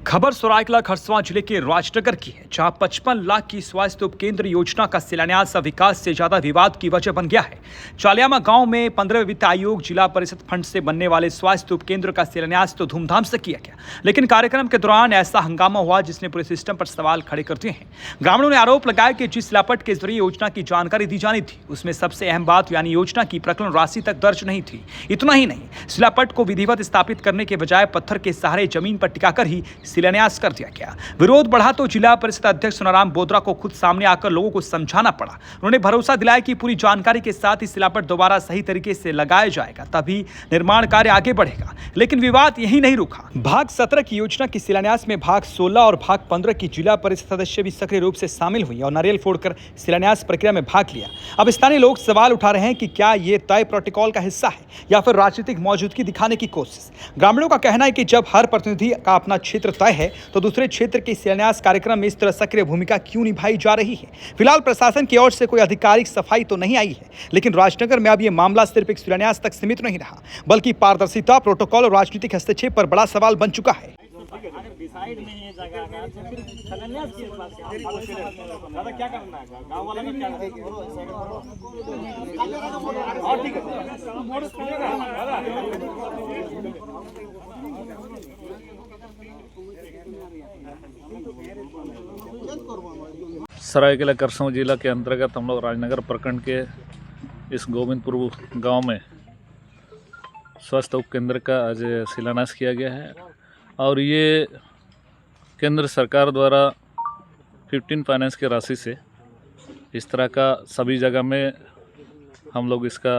खबर सरायकेला खरसावां जिले के राजनगर की है, जहां 55 लाख की स्वास्थ्य उपकेंद्र योजना का शिलान्यास विकास से ज्यादा विवाद की वजह बन गया है। चालियामा गांव में 15वें वित्त आयोग जिला परिषद फंड से बनने वाले स्वास्थ्य उपकेंद्र का शिलान्यास तो धूमधाम से किया गया, लेकिन कार्यक्रम के दौरान ऐसा हंगामा हुआ जिसने पूरे सिस्टम पर सवाल खड़े कर दिए हैं। ग्रामीणों ने आरोप लगाया कि जिस शिलापट के जरिए योजना की जानकारी दी जानी थी, उसमें सबसे अहम बात यानी योजना की प्रकलन राशि तक दर्ज नहीं थी। इतना ही नहीं, शिलापट को विधिवत स्थापित करने के बजाय पत्थर के सहारे जमीन पर टिकाकर ही शिलान्यास कर दिया गया। विरोध बढ़ा तो जिला परिषद अध्यक्ष सोनाराम बोदरा को खुद सामने आकर लोगों को समझाना पड़ा। उन्होंने भरोसा दिलाया कि पूरी जानकारी के साथ ही शिलापट दोबारा सही तरीके से लगाया जाएगा, तभी निर्माण कार्य आगे बढ़ेगा। लेकिन विवाद यही नहीं रुका। भाग 17 की योजना की शिलान्यास में भाग 16 और भाग 15 की जिला परिषद सदस्य भी सक्रिय रूप से शामिल हुई और नारियल फोड़कर शिलान्यास प्रक्रिया में भाग लिया। अब स्थानीय लोग सवाल उठा रहे हैं कि क्या ये तय प्रोटोकॉल का हिस्सा है या फिर राजनीतिक मौजूदगी दिखाने की कोशिश। ग्रामीणों का कहना है कि जब हर प्रतिनिधि का अपना क्षेत्र तय है तो दूसरे क्षेत्र के शिलान्यास कार्यक्रम में इस तरह सक्रिय भूमिका क्यों निभाई जा रही है। फिलहाल प्रशासन की ओर से कोई आधिकारिक सफाई तो नहीं आई है, लेकिन राजनगर में अब यह मामला सिर्फ एक शिलान्यास तक सीमित नहीं रहा, बल्कि पारदर्शिता, प्रोटोकॉल और राजनीतिक हस्तक्षेप पर बड़ा सवाल बन चुका है। डिसाइड नहीं है जगह का, तो फिर शिलान्यास की बात ज्यादा क्या करना है, गांव वाला का क्या और ठीक सरायकेला खरसावां जिला के अंतर्गत हम लोग राजनगर प्रखंड के इस गोविंदपुर गांव में स्वास्थ्य उपकेंद्र का आज शिलान्यास किया गया है और ये केंद्र सरकार द्वारा 15 फाइनेंस की राशि से इस तरह का सभी जगह में हम लोग इसका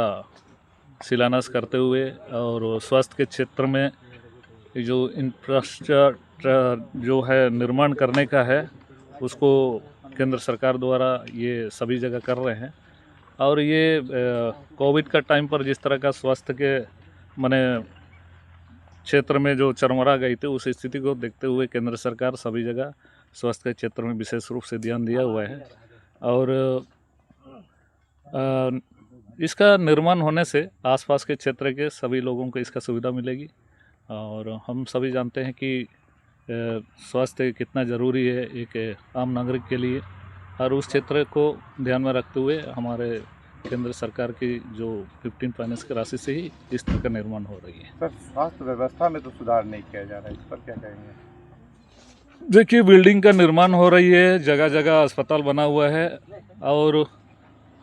शिलान्यास करते हुए और स्वास्थ्य के क्षेत्र में जो इंफ्रास्ट्रक्चर जो है निर्माण करने का है उसको केंद्र सरकार द्वारा ये सभी जगह कर रहे हैं। और ये कोविड का टाइम पर जिस तरह का स्वास्थ्य के माने क्षेत्र में जो चरमरा गई थी, उस स्थिति को देखते हुए केंद्र सरकार सभी जगह स्वास्थ्य के क्षेत्र में विशेष रूप से ध्यान दिया हुआ है। और इसका निर्माण होने से आसपास के क्षेत्र के सभी लोगों को इसका सुविधा मिलेगी। और हम सभी जानते हैं कि स्वास्थ्य कितना ज़रूरी है एक आम नागरिक के लिए, और उस क्षेत्र को ध्यान में रखते हुए हमारे केंद्र सरकार की जो 15 फाइनेंस की राशि से ही इस तरह का निर्माण हो रही है। सर, स्वास्थ्य व्यवस्था में तो सुधार नहीं किया जा रहा है, इस पर क्या कहेंगे? देखिए, बिल्डिंग का निर्माण हो रही है, जगह जगह अस्पताल बना हुआ है और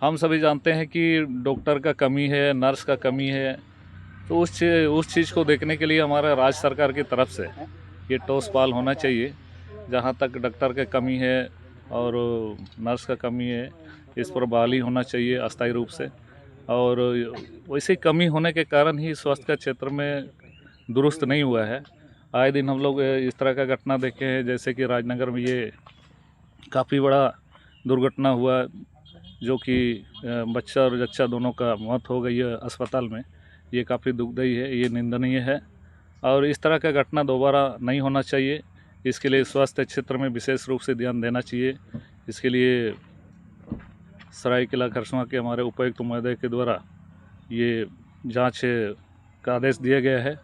हम सभी जानते हैं कि डॉक्टर का कमी है, नर्स का कमी है। तो उस चीज़ को देखने के लिए हमारा राज्य सरकार की तरफ से ये ठोस पहल होना चाहिए। जहाँ तक डॉक्टर की कमी है और नर्स का कमी है, इस पर बहाली होना चाहिए अस्थायी रूप से। और वैसे कमी होने के कारण ही स्वास्थ्य का क्षेत्र में दुरुस्त नहीं हुआ है। आए दिन हम लोग इस तरह का घटना देखे हैं, जैसे कि राजनगर में ये काफ़ी बड़ा दुर्घटना हुआ जो कि बच्चा और जच्चा दोनों का मौत हो गई है अस्पताल में। ये काफ़ी दुखदायी है, ये निंदनीय है और इस तरह का घटना दोबारा नहीं होना चाहिए। इसके लिए स्वास्थ्य क्षेत्र में विशेष रूप से ध्यान देना चाहिए। इसके लिए सरायकेला खरसावां के हमारे उपायुक्त महोदय के द्वारा ये जांच का आदेश दिया गया है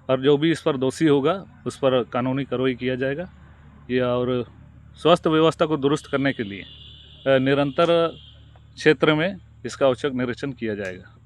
और जो भी इस पर दोषी होगा उस पर कानूनी कार्रवाई किया जाएगा। ये और स्वास्थ्य व्यवस्था को दुरुस्त करने के लिए निरंतर क्षेत्र में इसका औचक निरीक्षण किया जाएगा।